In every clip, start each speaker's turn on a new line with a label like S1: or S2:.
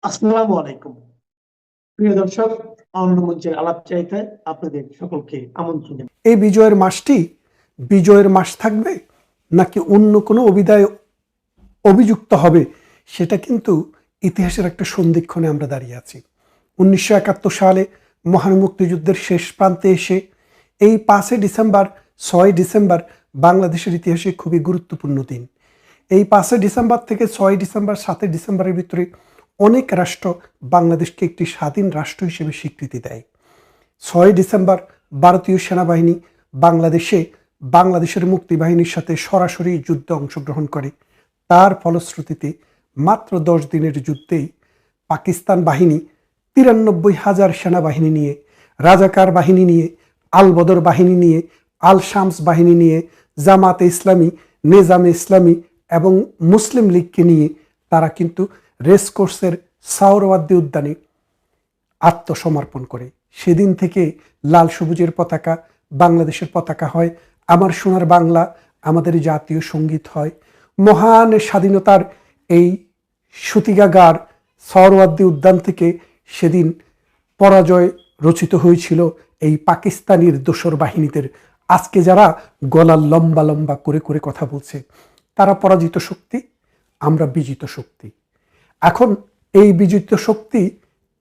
S1: আসসালামু আলাইকুম। প্রিয় দর্শক, অন্য মঞ্চের আলাপচারিতায় আপনাদের সকলকে আমন্ত্রণ জানাই।
S2: এই বিজয়ের মাসটি বিজয়ের মাস থাকবে নাকি অন্য কোনো অভিধায় অভিযুক্ত হবে, সেটা কিন্তু ইতিহাসের একটা সন্ধিক্ষণে আমরা দাঁড়িয়ে আছি। 1971 সালে মহান মুক্তিযুদ্ধের শেষ প্রান্তে এসে এই 5 ডিসেম্বর 6 ডিসেম্বর বাংলাদেশের ইতিহাসে খুবই গুরুত্বপূর্ণ দিন। এই 5 ডিসেম্বর থেকে 6 ডিসেম্বর 7 ডিসেম্বরের ভিতরে অনেক রাষ্ট্র বাংলাদেশকে একটি স্বাধীন রাষ্ট্র হিসেবে স্বীকৃতি দেয়। 6 ডিসেম্বর ভারতীয় সেনাবাহিনী বাংলাদেশের মুক্তিবাহিনীর সাথে সরাসরি যুদ্ধে অংশগ্রহণ করে। তার ফলশ্রুতিতে মাত্র 10 দিনের যুদ্ধেই পাকিস্তান বাহিনী 93,000 সেনাবাহিনী নিয়ে, রাজাকার বাহিনী নিয়ে, আল বদর বাহিনী নিয়ে, আল শামস বাহিনী নিয়ে, জামাতে ইসলামী, নেজামে ইসলামী এবং মুসলিম লীগকে নিয়ে তারা কিন্তু রেসকোর্সের সাওরওয়ার্দী উদ্যানে আত্মসমর্পণ করে। সেদিন থেকে লাল সবুজের পতাকা বাংলাদেশের পতাকা হয়, আমার সোনার বাংলা আমাদের জাতীয় সঙ্গীত হয়। মহান স্বাধীনতার এই সুতিগাগার সাওরওয়ার্দী উদ্যান থেকে সেদিন পরাজয় রচিত হয়েছিল এই পাকিস্তানির দোসর বাহিনীদের। আজকে যারা গলা লম্বা লম্বা করে করে কথা বলছে, তারা পরাজিত শক্তি, আমরা বিজিত শক্তি। এখন এই বিজিত শক্তি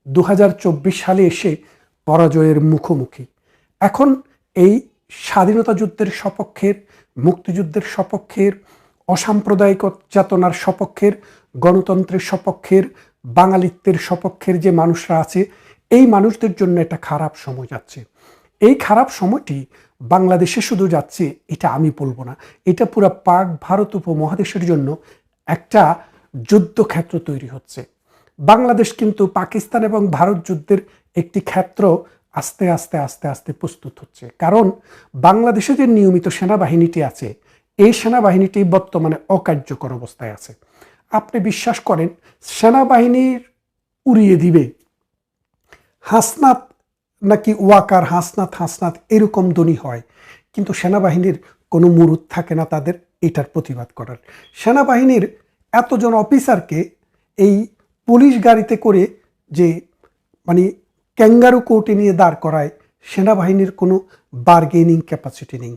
S2: 2024 সালে এসে পরাজয়ের মুখোমুখি। এখন এই স্বাধীনতা যুদ্ধের সপক্ষের, মুক্তিযুদ্ধের সপক্ষের, অসাম্প্রদায়িক চেতনার সপক্ষের, গণতন্ত্রের সপক্ষের, বাঙালিত্বের সপক্ষের যে মানুষরা আছে, এই মানুষদের জন্য একটা খারাপ সময় যাচ্ছে। এই খারাপ সময়টি বাংলাদেশে শুধু যাচ্ছে এটা আমি বলবো না, এটা পুরো পাক ভারত উপমহাদেশের জন্য একটা যুদ্ধক্ষেত্র তৈরি হচ্ছে। বাংলাদেশ কিন্তু পাকিস্তান এবং ভারত যুদ্ধের একটি ক্ষেত্র আস্তে আস্তে আস্তে আস্তে প্রস্তুত হচ্ছে। কারণ বাংলাদেশে যে নিয়মিত সেনাবাহিনীটি আছে, এই সেনাবাহিনীটি বর্তমানে অকার্যকর অবস্থায় আছে। আপনি বিশ্বাস করেন সেনাবাহিনীর উড়িয়ে দিবে হাসনাত, নাকি ওয়াকার হাসনাত হাসনাত এরকম ধ্বনি হয়, কিন্তু সেনাবাহিনীর কোনো মুরুদ থাকে না তাদের এটার প্রতিবাদ করার। সেনাবাহিনীর এতজন অফিসারকে এই পুলিশ গাড়িতে করে যে মানে ক্যাঙ্গারু কোর্টে নিয়ে দাঁড় করায়, সেনাবাহিনীর কোনো বার্গেনিং ক্যাপাসিটি নেই।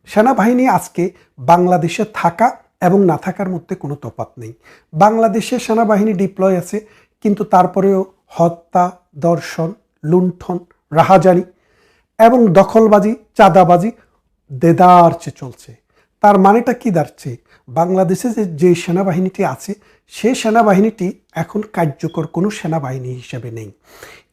S2: সেনাবাহিনী আজকে বাংলাদেশে থাকা এবং না থাকার মধ্যে কোনো তফাৎ নেই। বাংলাদেশে সেনাবাহিনী ডিপ্লয় আছে, কিন্তু তারপরেও হত্যা, দর্শন, লুণ্ঠন, রাহাজানি এবং দখলবাজি, চাঁদাবাজি দেদারচে চলছে। তার মানেটা কি দাঁড়াচ্ছে? বাংলাদেশে যে সেনাবাহিনীটি আছে, সেই সেনাবাহিনীটি এখন কার্যকর কোনো সেনাবাহিনী হিসেবে নেই।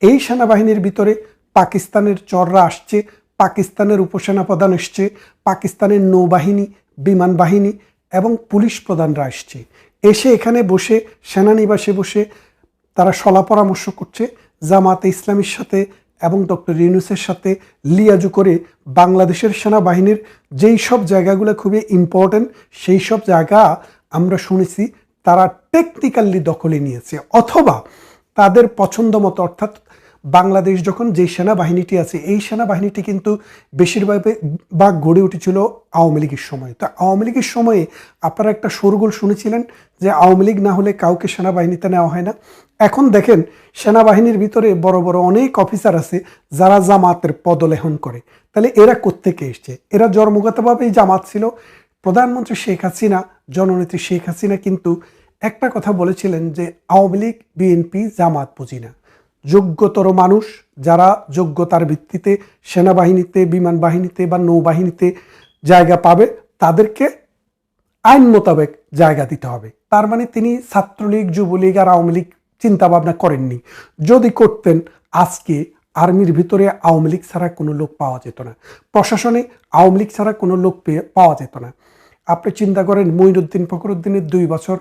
S2: এই সেনাবাহিনীর ভিতরে পাকিস্তানের চররা আসছে, পাকিস্তানের উপসেনাপ্রধান এসছে, পাকিস্তানের নৌবাহিনী, বিমান বাহিনী এবং পুলিশ প্রধানরা আসছে। এসে এখানে বসে সেনানিবাসে বসে তারা সলা পরামর্শ করছে জামাতে ইসলামীর সাথে এবং ডক্টর ইউনূসের সাথে লিয়াজু করে বাংলাদেশের সেনাবাহিনীর যেই সব জায়গাগুলো খুবই ইম্পর্টেন্ট, সেই সব জায়গা আমরা শুনেছি তারা টেকনিক্যালি দখলে নিয়েছে, অথবা তাদের পছন্দ মতো। অর্থাৎ বাংলাদেশ যখন যে সেনাবাহিনীটি আছে, এই সেনাবাহিনীটি কিন্তু বেশিরভাগ গড়ে উঠেছিল আওয়ামী লীগের সময়। তো আওয়ামী লীগের সময়ে আপনারা একটা শোরগোল শুনেছিলেন যে আওয়ামী লীগ না হলে কাউকে সেনাবাহিনীতে নেওয়া হয় না। এখন দেখেন সেনাবাহিনীর ভিতরে বড় বড় অনেক অফিসার আছে যারা জামাতের পদলেহন করে। তাহলে এরা কোত্থেকে এসছে? এরা জন্মগতভাবেই জামাত ছিল। প্রধানমন্ত্রী শেখ হাসিনা, জননেত্রী শেখ হাসিনা কিন্তু একটা কথা বলেছিলেন যে আওয়ামী লীগ, বিএনপি, জামাত বুঝি না। যোগ্যতর মানুষ যারা যোগ্যতার ভিত্তিতে সেনাবাহিনীতে, বিমান বাহিনীতে বা নৌবাহিনীতে জায়গা পাবে, তাদেরকে আইন মোতাবেক জায়গা দিতে হবে। তার মানে তিনি ছাত্রলীগ, যুবলীগ আর আওয়ামী লীগ চিন্তা ভাবনা করেননি। যদি করতেন, আজকে আর্মির ভিতরে আওয়ামী লীগ ছাড়া কোনো লোক পাওয়া যেত না, প্রশাসনে আওয়ামী লীগ ছাড়া কোনো লোক পাওয়া যেত না। আপনি চিন্তা করেন মঈনুদ্দিন ফখরুদ্দিনের 2 বছর,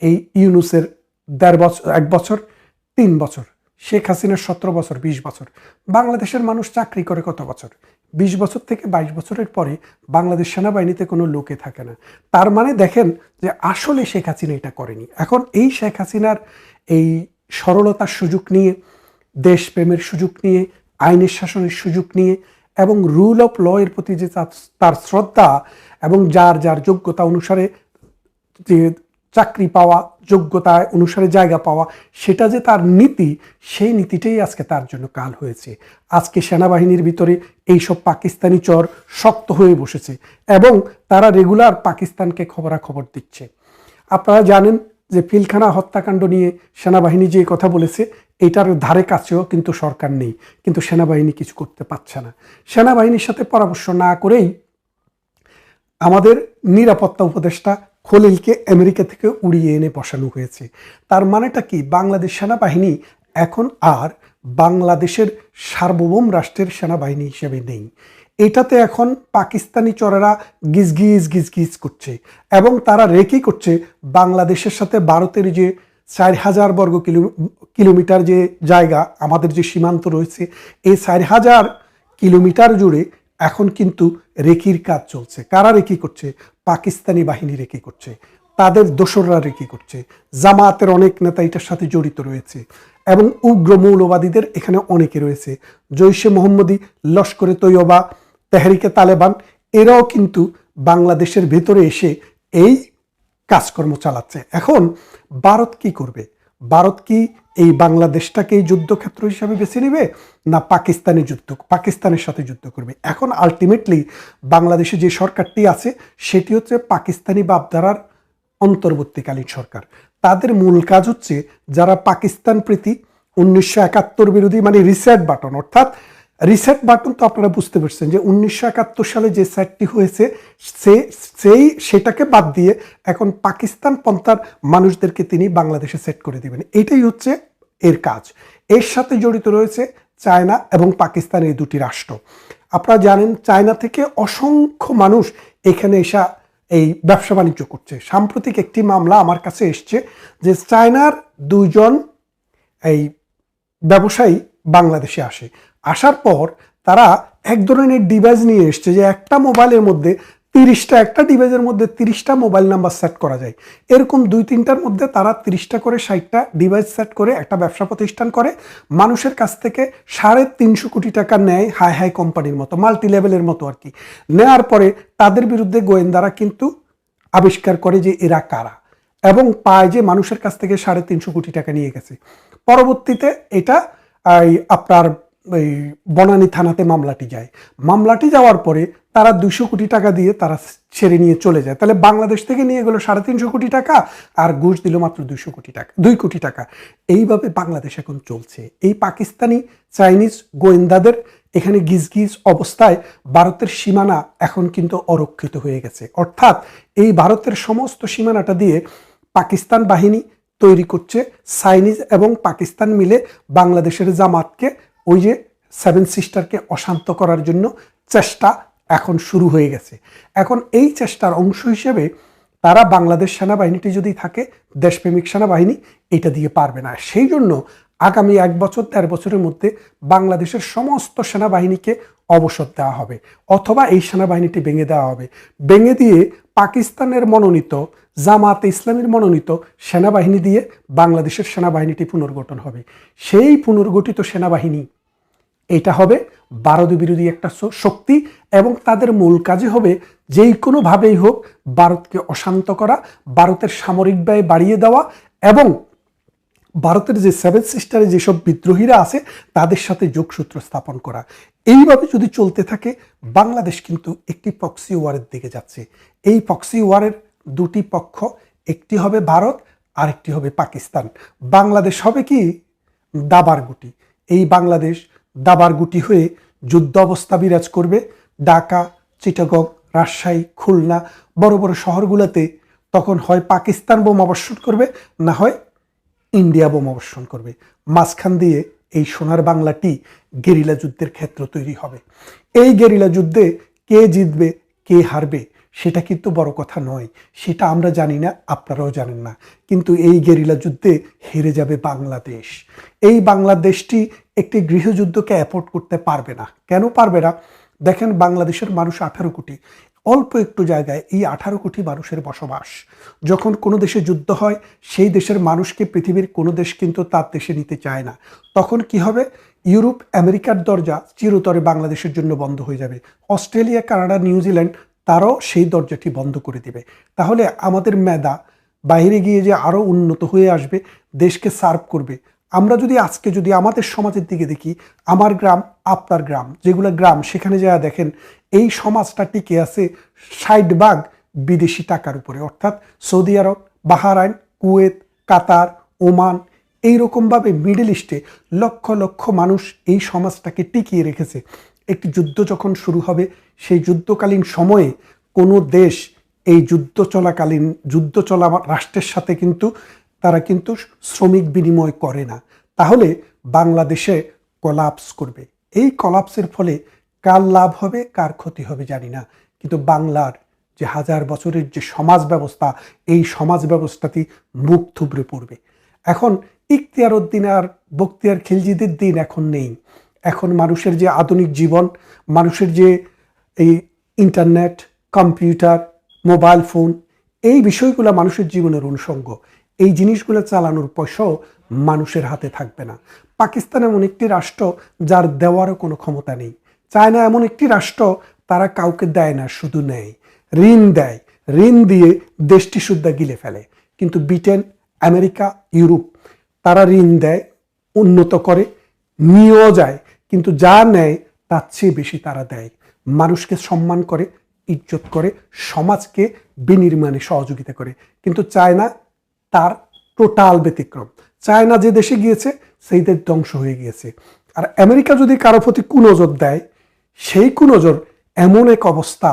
S2: এই ইউনূসের 1.5 বছর, 1 বছর, 3 বছর, শেখ হাসিনার 17 বছর, 20 বছর। বাংলাদেশের মানুষ চাকরি করে কত বছর? 20 বছর থেকে 22 বছরের পরে বাংলাদেশ সেনাবাহিনীতে কোনো লোকে থাকে না। তার মানে দেখেন যে আসলে শেখ হাসিনা এটা করেনি। এখন এই শেখ হাসিনার এই সরলতার সুযোগ নিয়ে, দেশপ্রেমের সুযোগ নিয়ে, আইনের শাসনের সুযোগ নিয়ে এবং রুল অফ ল এর প্রতি যে তার শ্রদ্ধা এবং যার যার যোগ্যতা অনুসারে যে চাকরি পাওয়া, যোগ্যতা অনুসারে জায়গা পাওয়া, সেটা যে তার নীতি, সেই নীতিটাই আজকে তার জন্য কাল হয়েছে। আজকে সেনাবাহিনীর ভিতরে এইসব পাকিস্তানি চর শক্ত হয়ে বসেছে এবং তারা রেগুলার পাকিস্তানকে খবরাখবর দিচ্ছে। আপনারা জানেন যে পিলখানা হত্যাকাণ্ড নিয়ে সেনাবাহিনী যে কথা বলেছে, এটার ধারে কাছেও কিন্তু সরকার নেই, কিন্তু সেনাবাহিনী কিছু করতে পারছে না। সেনাবাহিনীর সাথে পরামর্শ না করেই আমাদের নিরাপত্তা উপদেষ্টা খলিলকে আমেরিকা থেকে উড়িয়ে এনে বসানো হয়েছে। তার মানেটা কি? বাংলাদেশ সেনাবাহিনী এখন আর বাংলাদেশের সার্বভৌম রাষ্ট্রের সেনাবাহিনী হিসেবে নেই। এটাতে এখন পাকিস্তানি চরেরা গিজগিজ গিজগিজ করছে এবং তারা রেকি করছে বাংলাদেশের সাথে ভারতের যে 4000 বর্গ কিলোমিটার যে জায়গা, আমাদের যে সীমান্ত রয়েছে, এই 4000 কিলোমিটার জুড়ে এখন কিন্তু রেকির কাজ চলছে। কারা রেকি করছে? পাকিস্তানি বাহিনী রেকি করছে, তাদের দোসররা রেকি করছে। জামায়াতের অনেক নেতা এটার সাথে জড়িত রয়েছে এবং উগ্র মৌলবাদীদের এখানে অনেকে রয়েছে। জৈশে মোহাম্মদী, লস্করে তৈয়বা, তেহরিকে তালেবান, এরাও কিন্তু বাংলাদেশের ভেতরে এসে এই কাজকর্ম চালাচ্ছে। এখন ভারত কি করবে? ভারত কি এই বাংলাদেশটাকে যুদ্ধক্ষেত্র হিসাবে বেছে নেবে, না পাকিস্তানের সাথে যুদ্ধ করবে? এখন আলটিমেটলি বাংলাদেশে যে সরকারটি আছে সেটি হচ্ছে পাকিস্তানি ভাবধারার অন্তর্বর্তীকালীন সরকার। তাদের মূল কাজ হচ্ছে যারা পাকিস্তান প্রীতি, 1971 বিরোধী, মানে রিসেট বাটন, অর্থাৎ রিসেট বাটন তো আপনারা বুঝতে পারছেন যে 1971 সালে যে সেটটি হয়েছে সেটাকে বাদ দিয়ে এখন পাকিস্তান পন্থার মানুষদেরকে তিনি বাংলাদেশে সেট করে দিবেন। এটাই হচ্ছে এর কাজ। এর সাথে জড়িত রয়েছে চায়না এবং পাকিস্তান, এই দুটি রাষ্ট্র। আপনারা জানেন চায়না থেকে অসংখ্য মানুষ এখানে এসে এই ব্যবসা বাণিজ্য করছে। সাম্প্রতিক একটি মামলা আমার কাছে এসছে যে চায়নার 2 জন এই ব্যবসায়ী বাংলাদেশে আসার পর তারা এক ধরনের ডিভাইস নিয়ে এসছে যে একটা মোবাইলের মধ্যে 30টা ডিভাইসের মধ্যে 30টা মোবাইল নাম্বার সেট করা যায়। এরকম 2-3টার মধ্যে তারা 30টা করে 60টা ডিভাইস সেট করে একটা ব্যবসা প্রতিষ্ঠান করে, মানুষের কাছ থেকে 350 কোটি টাকা নেয়, হাই কোম্পানির মতো, মাল্টি লেভেলের মতো আর কি। নেওয়ার পরে তাদের বিরুদ্ধে গোয়েন্দারা কিন্তু আবিষ্কার করে যে এরা কারা এবং পায় যে মানুষের কাছ থেকে 350 কোটি টাকা নিয়ে গেছে। পরবর্তীতে এটা আপনার এই বনানী থানাতে মামলাটি যাওয়ার পরে তারা 200 কোটি টাকা দিয়ে তারা ছেড়ে নিয়ে চলে যায়। তাহলে বাংলাদেশ থেকে নিয়ে গেল 350 কোটি টাকা আর ঘুষ দিল মাত্র 2 কোটি টাকা। এইভাবে বাংলাদেশ এখন চলছে। এই পাকিস্তানি চাইনিজ গোয়েন্দাদের এখানে গিজগিজ অবস্থায় ভারতের সীমানা এখন কিন্তু অরক্ষিত হয়ে গেছে। অর্থাৎ এই ভারতের সমস্ত সীমানাটা দিয়ে পাকিস্তান বাহিনী তৈরি করছে, চাইনিজ এবং পাকিস্তান মিলে বাংলাদেশের জামাতকে, ওই যে 7 সিস্টারকে অশান্ত করার জন্য চেষ্টা এখন শুরু হয়ে গেছে। এখন এই চেষ্টার অংশ হিসেবে তারা বাংলাদেশ সেনাবাহিনীটি যদি থাকে, দেশপ্রেমিক সেনাবাহিনী, এটা দিয়ে পারবে না। সেই জন্য আগামী 1 বছর 1.5 বছরের মধ্যে বাংলাদেশের সমস্ত সেনাবাহিনীকে অবসর দেওয়া হবে অথবা এই সেনাবাহিনীটি ভেঙে দেওয়া হবে। ভেঙে দিয়ে পাকিস্তানের মনোনীত, জামাতে ইসলামীর মনোনীত সেনাবাহিনী দিয়ে বাংলাদেশের সেনাবাহিনীটি পুনর্গঠন হবে। সেই পুনর্গঠিত সেনাবাহিনী এটা হবে ভারত বিরোধী একটা শক্তি এবং তাদের মূল কাজে হবে যেই কোনোভাবেই হোক ভারতকে অশান্ত করা, ভারতের সামরিক ব্যয় বাড়িয়ে দেওয়া এবং ভারতের যে 7 সিস্টারে যেসব বিদ্রোহীরা আছে তাদের সাথে যোগসূত্র স্থাপন করা। এইভাবে যদি চলতে থাকে বাংলাদেশ কিন্তু একটি প্রক্সি ওয়ারের দিকে যাচ্ছে। এই প্রক্সি ওয়ারের 2টি পক্ষ, একটি হবে ভারত আর একটি হবে পাকিস্তান। বাংলাদেশ হবে কি দাবার গুটি। এই বাংলাদেশ দাবার গুটি হয়ে যুদ্ধ অবস্থা বিরাজ করবে। ঢাকা, চিটাগং, রাজশাহী, খুলনা, বড় বড় শহরগুলোতে তখন হয় পাকিস্তান বোমা বর্ষণ করবে, না হয় ইন্ডিয়া বোমা বর্ষণ করবে। মাঝখান দিয়ে এই সোনার বাংলাটি গেরিলা যুদ্ধের ক্ষেত্র তৈরি হবে। এই গেরিলা যুদ্ধে কে জিতবে কে হারবে সেটা কিন্তু বড় কথা নয়, সেটা আমরা জানি না, আপনারাও জানেন না। কিন্তু এই গেরিলা যুদ্ধে হেরে যাবে বাংলাদেশ। এই বাংলাদেশটি একটি গৃহযুদ্ধকে অ্যাফোর্ড করতে পারবে না। কেন পারবে না? দেখেন, বাংলাদেশের মানুষ 18 কোটি, অল্প একটু জায়গায় এই 18 কোটি মানুষের বসবাস। যখন কোনো দেশে যুদ্ধ হয় সেই দেশের মানুষকে পৃথিবীর কোনো দেশ কিন্তু তার দেশে নিতে চায় না। তখন কি হবে? ইউরোপ, আমেরিকার দরজা চিরতরে বাংলাদেশের জন্য বন্ধ হয়ে যাবে। অস্ট্রেলিয়া, কানাডা, নিউজিল্যান্ড তারাও সেই দরজাটি বন্ধ করে দিবে। তাহলে আমাদের মেধা, বাইরে গিয়ে যে আরো উন্নত হয়ে আসবে, দেশকে সার্ভ করবে। আমরা যদি আজকে যদি আমাদের সমাজের দিকে দেখি, আমার গ্রাম আপনার গ্রাম, যেগুলো গ্রাম, সেখানে যা দেখেন এই সমাজটা টিকে আছে 60% বিদেশি টাকার উপরে, অর্থাৎ সৌদি আরব, বাহরাইন, কুয়েত, কাতার, ওমান, এইরকমভাবে মিডল ইস্টে লক্ষ লক্ষ মানুষ এই সমাজটাকে টিকিয়ে রেখেছে। একটি যুদ্ধ যখন শুরু হবে, সেই যুদ্ধকালীন সময়ে কোনো দেশ এই যুদ্ধ চলা রাষ্ট্রের সাথে কিন্তু তারা কিন্তু শ্রমিক বিনিময় করে না। তাহলে বাংলাদেশে কোলাপস করবে। এই কোলাপসের ফলে কার লাভ হবে কার ক্ষতি হবে জানি না, কিন্তু বাংলার যে হাজার বছরের যে সমাজ ব্যবস্থা, এই সমাজ ব্যবস্থাটি মুখ থুবড়ে পড়বে। এখন ইখতিয়ার উদ্দিন আর বখতিয়ার খিলজিদের দিন এখন নেই। এখন মানুষের যে আধুনিক জীবন, মানুষের যে এই ইন্টারনেট, কম্পিউটার, মোবাইল ফোন, এই বিষয়গুলো মানুষের জীবনের অনুষঙ্গ। এই জিনিসগুলো চালানোর পয়সাও মানুষের হাতে থাকবে না। পাকিস্তান এমন একটি রাষ্ট্র যার দেওয়ারও কোনো ক্ষমতা নেই। চায়না এমন একটি রাষ্ট্র, তারা কাউকে দেয় না, শুধু নেয়, ঋণ দেয়, ঋণ দিয়ে দেশটি সুদ্ধা গিলে ফেলে। কিন্তু ব্রিটেন, আমেরিকা, ইউরোপ তারা ঋণ দেয়, উন্নত করে, নিয়েও যায়, কিন্তু যা নেয় তার চেয়ে বেশি তারা দেয়। মানুষকে সম্মান করে, ইজ্জত করে, সমাজকে বিনির্মাণে সহযোগিতা করে। কিন্তু চায়না তার টোটাল ব্যতিক্রম। চায়না যে দেশে গিয়েছে সেই দেশ ধ্বংস হয়ে গিয়েছে। আর আমেরিকা যদি কারো প্রতি কুনজর দেয়, সেই কুনজর এমন এক অবস্থা,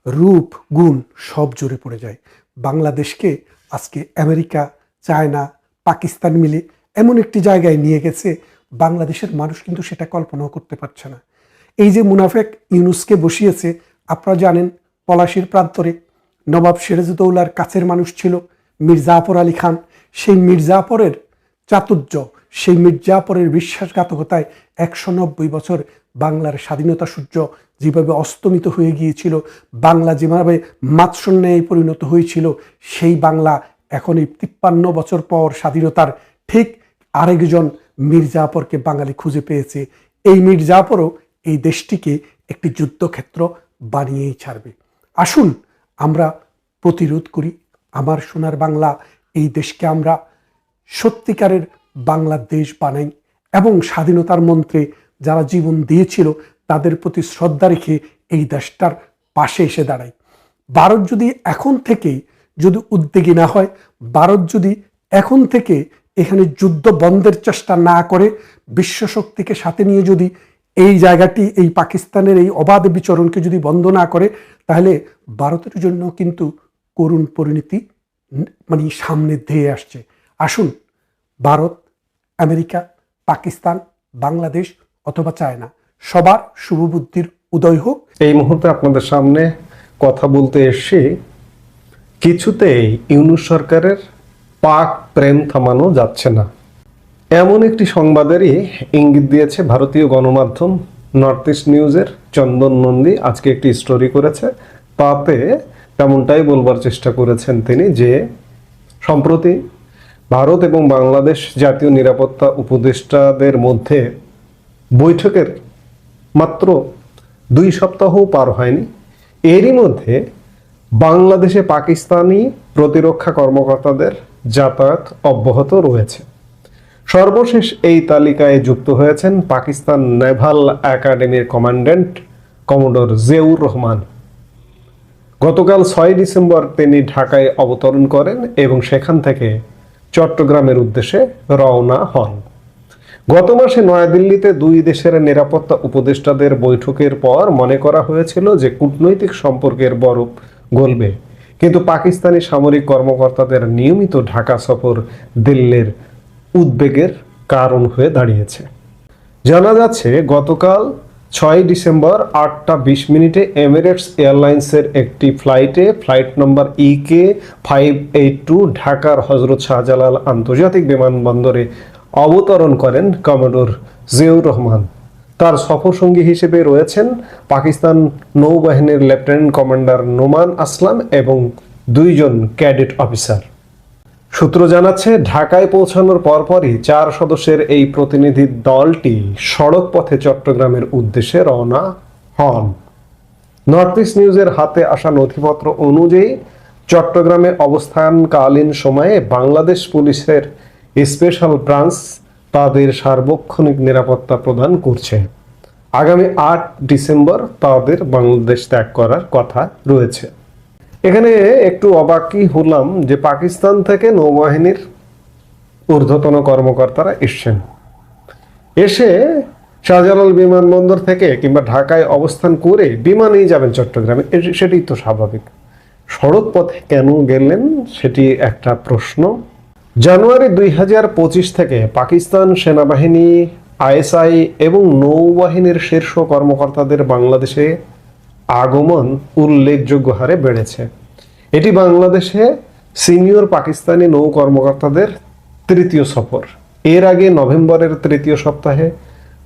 S2: রূপ গুণ সব জোরে পড়ে যায়। বাংলাদেশকে আজকে আমেরিকা, চায়না, পাকিস্তান মিলে এমন একটি জায়গায় নিয়ে গেছে, বাংলাদেশের মানুষ কিন্তু সেটা কল্পনাও করতে পারছে না। এই যে মুনাফেক ইউনুসকে বসিয়েছে, আপনারা জানেন পলাশীর প্রান্তরে নবাব সিরাজউদ্দৌলার কাছের মানুষ ছিল মীর জাফর আলী খান। সেই মীর জাফরের চাতুর্য, সেই মীর জাফরের বিশ্বাসঘাতকতায় 190 বছর বাংলার স্বাধীনতা সূর্য যেভাবে অস্তমিত হয়ে গিয়েছিল, বাংলা যেভাবে মাৎসন্যায় পরিণত হয়েছিল, সেই বাংলা এখন এই 53 বছর পর স্বাধীনতার ঠিক আরেকজন মীর জাফরকে বাঙালি খুঁজে পেয়েছে। এই মীর জাফরও এই দেশটিকে একটি যুদ্ধক্ষেত্র বানিয়েই ছাড়বে। আসুন আমরা প্রতিরোধ করি। আমার সোনার বাংলা, এই দেশকে আমরা সত্যিকারের বাংলাদেশ বানাই এবং স্বাধীনতার মন্ত্রে যারা জীবন দিয়েছিল তাদের প্রতি শ্রদ্ধা রেখে এই দেশটার পাশে এসে দাঁড়াই। ভারত যদি এখন থেকে যদি উদ্যোগী না হয়, ভারত যদি এখন থেকে এখানে যুদ্ধ বন্ধের চেষ্টা না করে, বিশ্বশক্তিকে সাথে নিয়ে যদি এই জায়গাটি, এই পাকিস্তানের এই অবাধ বিচরণকে যদি বন্ধ না করে, তাহলে ভারতের জন্য কিন্তু করুণ পরিণতি সামনে ধেয়ে আসছে। আসুন ভারত, আমেরিকা, পাকিস্তান, বাংলাদেশ অথবা চায়না, সবার শুভবুদ্ধির উদয় হোক।
S3: এই মুহূর্তে আপনাদের সামনে কথা বলতে এসে কিছুতেই ইউনূস সরকারের পাক প্রেম থামানো যাচ্ছে না, এমন একটি সংবাদেরই ইঙ্গিত দিয়েছে ভারতীয় গণমাধ্যম নর্থ ইস্ট নিউজের চন্দন নন্দী। আজকে একটি স্টোরি করেছে, তাতে তেমনটাই বলবার চেষ্টা করেছেন তিনি যে সম্প্রতি ভারত এবং বাংলাদেশ জাতীয় নিরাপত্তা উপদেষ্টাদের মধ্যে বৈঠকের মাত্র 2 সপ্তাহ পার হয়নি, এরই মধ্যে বাংলাদেশে পাকিস্তানি প্রতিরক্ষা কর্মকর্তাদের যাতায়াত অব্যাহত রয়েছে। সর্বশেষ এই তালিকায় যুক্ত হয়েছেন পাকিস্তান নেভাল একাডেমির কমান্ড্যান্ট কমোডর জিয়াউর রহমান। গতকাল 6 ডিসেম্বর তিনি ঢাকায় অবতরণ করেন এবং সেখান থেকে চট্টগ্রামের উদ্দেশ্যে রওনা হন। গত মাসে নয়াদিল্লিতে 2 দেশের নিরাপত্তা উপদেষ্টাদের বৈঠকের পর মনে করা হয়েছিল যে কূটনৈতিক সম্পর্কের বরফ গলবে, কিন্তু পাকিস্তানি সামরিক কর্মকর্তাদের নিয়মিত ঢাকা সফর দিল্লির উদ্বেগের কারণ হয়ে দাঁড়িয়েছে। জানা যাচ্ছে গতকাল 6 ডিসেম্বর 8টা 20 মিনিটে এমিরেটস এয়ারলাইন্সের একটি ফ্লাইটে, ফ্লাইট নম্বর EK582, ঢাকার হজরত শাহজালাল আন্তর্জাতিক বিমানবন্দরে অবতরণ করেন কমোডর জিয়াউর রহমান। তার সফরসঙ্গী হিসেবে রয়েছেন পাকিস্তান নৌবাহিনীর লেফটেন্যান্ট কমান্ডার নোমান আসলাম এবং 2 জন ক্যাডেট অফিসার। সূত্র জানাচ্ছে ঢাকায় পৌঁছানোর পরপরই 4 সদস্যের এই প্রতিনিধি দলটি সড়ক পথে চট্টগ্রামের উদ্দেশ্যে রওনা হন। নর্থ ইস্ট নিউজের হাতে আসা নথিপত্র অনুযায়ী চট্টগ্রামে অবস্থানকালীন সময়ে বাংলাদেশ পুলিশের স্পেশাল ব্রাঞ্চ তাদের সার্বক্ষণিক নিরাপত্তা প্রদান করছে। আগামী 8 ডিসেম্বর তাদের বাংলাদেশ ত্যাগ করার কথা রয়েছে। এখানে একটু অবাকই হলাম যে পাকিস্তান থেকে নৌবাহিনীর ঊর্ধ্বতন কর্মকর্তারা এসছেন, এসে শাহজালাল বিমানবন্দর থেকে কিংবা ঢাকায় অবস্থান করে বিমানেই যাবেন চট্টগ্রামে, সেটাই তো স্বাভাবিক। সড়ক পথে কেন গেলেন সেটি একটা প্রশ্ন। জানুয়ারি 2025 থেকে পাকিস্তান সেনাবাহিনী, আইএসআই এবং নৌবাহিনীর শীর্ষ কর্মকর্তাদের বাংলাদেশে আগমন উল্লেখযোগ্য হারে বেড়েছে। এটি বাংলাদেশে সিনিয়র পাকিস্তানি নৌ কর্মকর্তাদের তৃতীয় সফর। এর আগে নভেম্বরের তৃতীয় সপ্তাহে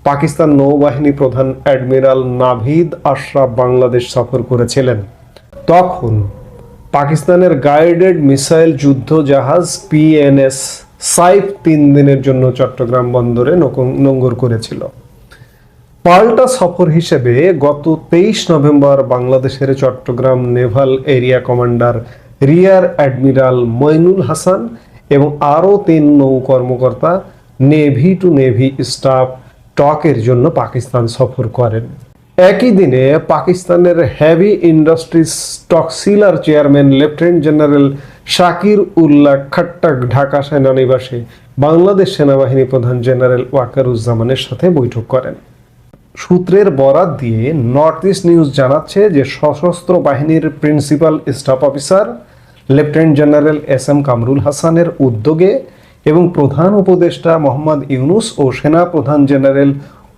S3: পাকিস্তান নৌবাহিনী প্রধান অ্যাডমিরাল নাভিদ আশরাফ বাংলাদেশ সফর করেছিলেন। তখন পাকিস্তানের গাইডেড মিসাইল যুদ্ধ জাহাজ পিএনএস সাইফ 3 দিনের জন্য চট্টগ্রাম বন্দরে নোঙর করেছিল। পাল্টা সফর হিসেবে গত 23 নভেম্বর বাংলাদেশের Chittagong naval area commander rear admiral Moinul Hasan এবং আরও 3 নৌ কর্মকর্তা নেভি টু নেভি স্টাফ টকের জন্য পাকিস্তান সফর করেন। একই দিনে পাকিস্তানের হেভি ইন্ডাস্ট্রিজ স্টকসিলার chairman lieutenant general Shakir Ullah Khattak Dhaka সেনানিবাসে বাংলাদেশ সেনাবাহিনী প্রধান জেনারেল ওয়াকারুজ্জামানের সাথে বৈঠক করেন। সূত্রের বরাত দিয়ে নর্থ ইস্ট নিউজ জানাচ্ছে যে সশস্ত্র বাহিনীর principal staff officer lieutenant general SM. Kamrul হাসানের উদ্যোগে এবং প্রধান উপদেষ্টা মোহাম্মদ ইউনুস ও সেনা প্রধান জেনারেল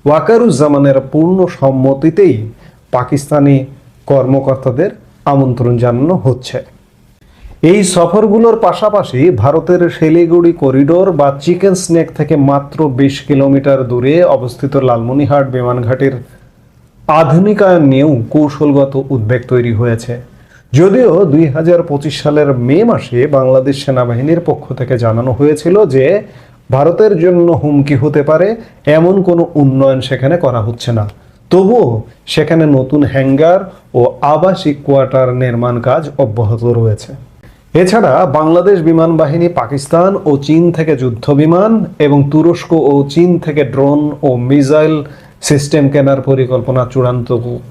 S3: ওয়াকারুজ্জামানের পূর্ণ সম্মতিতেই পাকিস্তানি কর্মকর্তাদের আমন্ত্রণ জানানো হচ্ছে। এই সফরগুলোর পাশাপাশি ভারতের শিলিগুড়ি করিডোর বা চিকেন স্নেক থেকে মাত্র 20 কিলোমিটার দূরে অবস্থিত লালমনিরহাট বিমানঘাটের আধুনিকায়ন নিয়েও কৌশলগত উদ্বেগ তৈরি হয়েছে। যদিও 2025 সালের মে মাসে বাংলাদেশ সেনাবাহিনীর পক্ষ থেকে জানানো হয়েছিল যে ভারতের জন্য হুমকি হতে পারে এমন কোনো উন্নয়ন সেখানে করা হচ্ছে না, তবুও সেখানে নতুন হ্যাঙ্গার ও আবাসিক কোয়ার্টার নির্মাণ কাজ অব্যাহত রয়েছে। এছাড়া বাংলাদেশ বিমান বাহিনী পাকিস্তান ও চীন থেকে যুদ্ধ বিমান এবং তুরস্ক ও চীন থেকে ড্রোন ও মিসাইল সিস্টেম কেনার পরিকল্পনা চূড়ান্ত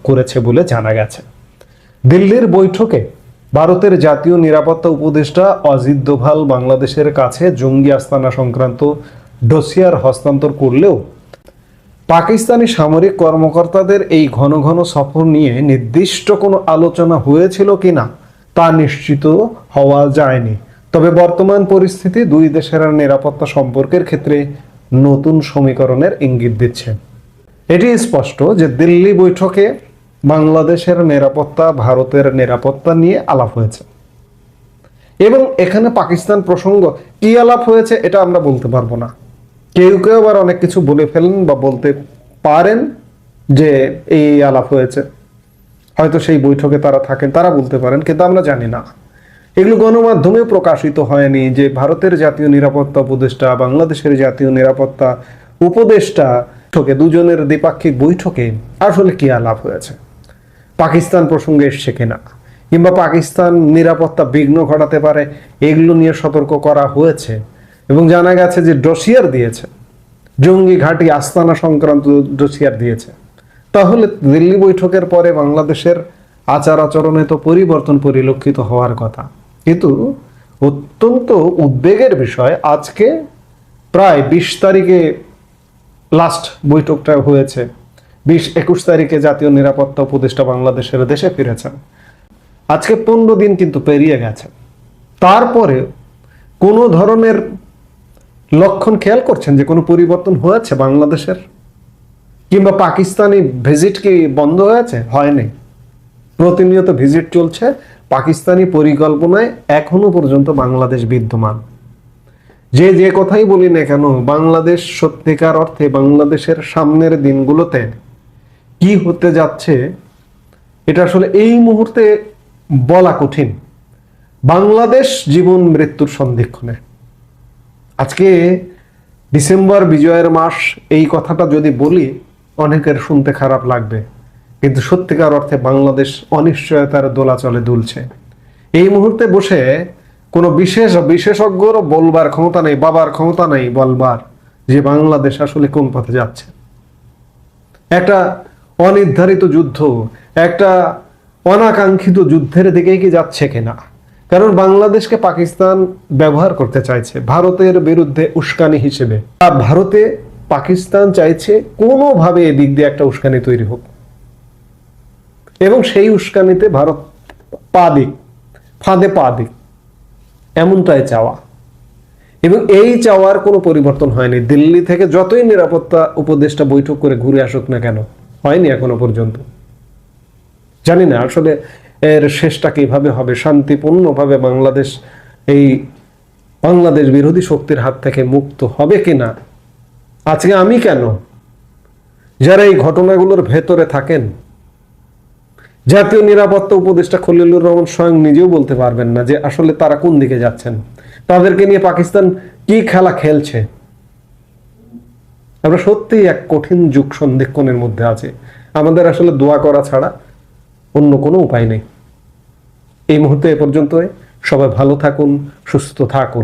S3: করেছে বলে জানা গেছে। দিল্লির বৈঠকে ভারতের জাতীয় নিরাপত্তা উপদেষ্টা অজিত দোভাল বাংলাদেশের কাছে জঙ্গি আস্তানা সংক্রান্ত ডোসিয়ার হস্তান্তর করলেও পাকিস্তানি সামরিক কর্মকর্তাদের এই ঘন ঘন সফর নিয়ে নির্দিষ্ট কোনো আলোচনা হয়েছিল কিনা তা নিশ্চিত হওয়া যায়নি। তবে বর্তমান পরিস্থিতি দুই দেশের নিরাপত্তা সম্পর্কের ক্ষেত্রে নতুন সমীকরণের ইঙ্গিত দিচ্ছে। এটি স্পষ্ট যে দিল্লি বৈঠকে বাংলাদেশের নিরাপত্তা, ভারতের নিরাপত্তা নিয়ে আলাপ হয়েছে এবং এখানে পাকিস্তান প্রসঙ্গ কি আলাপ হয়েছে এটা আমরা বলতে পারবো না। কেউ কেউ আবার অনেক কিছু বলে ফেলেন বা বলতে পারেন যে এই আলাপ হয়েছে, হয়তো সেই বৈঠকে তারা থাকেন, তারা বলতে পারেন, কিন্তু আমরা জানি না। এগুলো গণমাধ্যমে প্রকাশিত হয়নি যে ভারতের জাতীয় নিরাপত্তা উপদেষ্টা, বাংলাদেশের জাতীয় নিরাপত্তা উপদেষ্টা দুজনের দ্বিপাক্ষিক বৈঠকে আসলে কি আলাপ হয়েছে, পাকিস্তান প্রসঙ্গে এসছে কিনা, কিংবা পাকিস্তান নিরাপত্তা বিঘ্ন ঘটাতে পারে এগুলো নিয়ে সতর্ক করা হয়েছে এবং জানা গেছে যে ডোসিয়ার দিয়েছে, জঙ্গি ঘাঁটি আস্তানা সংক্রান্ত ডোসিয়ার দিয়েছে। তাহলে দিল্লি বৈঠকের পরে বাংলাদেশের আচার আচরণে তো পরিবর্তন পরিলক্ষিত হওয়ার কথা। কিন্তু অত্যন্ত উদ্বেগের বিষয়, আজকে প্রায় 20 তারিখে লাস্ট বৈঠকটা হয়েছে, 20-21 তারিখে জাতীয় নিরাপত্তা উপদেষ্টা বাংলাদেশের দেশে ফিরেছেন। আজকে 15 দিন কিন্তু পেরিয়ে গেছে, তারপরে কোনো ধরনের লক্ষণ খেয়াল করছেন যে কোনো পরিবর্তন হয়েছে বাংলাদেশের, কিংবা পাকিস্তানি ভিজিট কি বন্ধ হয়েছে? হয়নি, প্রতিনিয়ত ভিজিট চলছে। পাকিস্তানি পরিকল্পনায় এখনো পর্যন্ত বাংলাদেশ বিদ্যমান। যে কথাই বলি না কেন, বাংলাদেশ সত্যিকার অর্থে বাংলাদেশের সামনের দিনগুলোতে কি হতে যাচ্ছে এটা আসলে এই মুহূর্তে বলা কঠিন। বাংলাদেশ জীবন মৃত্যুর সন্ধিক্ষণে। আজকে ডিসেম্বর বিজয়ের মাস, এই কথাটা যদি বলি অনেকের শুনতে খারাপ লাগবে, কিন্তু সত্যিকার অর্থে বাংলাদেশ অনিশ্চয়তার দোলাচলে দুলছে। এই মুহূর্তে বসে কোনো বিশেষজ্ঞর বলবার ক্ষমতা নেই, বাবার ক্ষমতা নেই বলবার যে বাংলাদেশ আসলে কোন পথে যাচ্ছে। একটা অনির্ধারিত যুদ্ধ, একটা অনাকাঙ্ক্ষিত যুদ্ধের দিকে কি যাচ্ছে কিনা। কারণ বাংলাদেশকে পাকিস্তান ব্যবহার করতে চাইছে ভারতের বিরুদ্ধে উস্কানি হিসেবে। আর ভারতে পাকিস্তান চাইছে কোনোভাবে এদিক দিয়ে একটা উস্কানি তৈরি হোক এবং সেই উস্কানিতে ভারত পা দিক, ফাঁদে পা দিক, এমনটাই চাওয়া। এবং এই চাওয়ার কোনো পরিবর্তন হয়নি। দিল্লি থেকে যতই নিরাপত্তা উপদেষ্টা বৈঠক করে ঘুরে আসুক না কেন, হয়নি এখনো পর্যন্ত। জানি না আসলে এর শেষটা কিভাবে হবে, শান্তিপূর্ণভাবে বাংলাদেশ এই বাংলাদেশ বিরোধী শক্তির হাত থেকে মুক্ত হবে কিনা। আজকে আমি কেন, যারা এই ঘটনাগুলোর ভেতরে থাকেন, জাতীয় নিরাপত্তা উপদেষ্টা খলিলুর রহমান স্বয়ং নিজেও বলতে পারবেন না যে আসলে তারা কোন দিকে যাচ্ছেন, তাদেরকে নিয়ে পাকিস্তান কি খেলা খেলছে। আমরা সত্যি এক কঠিন যুগ সন্ধিক্ষণের মধ্যে আছে। আমাদের আসলে দোয়া করা ছাড়া অন্য কোনো উপায় নেই। এই মুহূর্তে এ পর্যন্ত। সবাই ভালো থাকুন, সুস্থ থাকুন।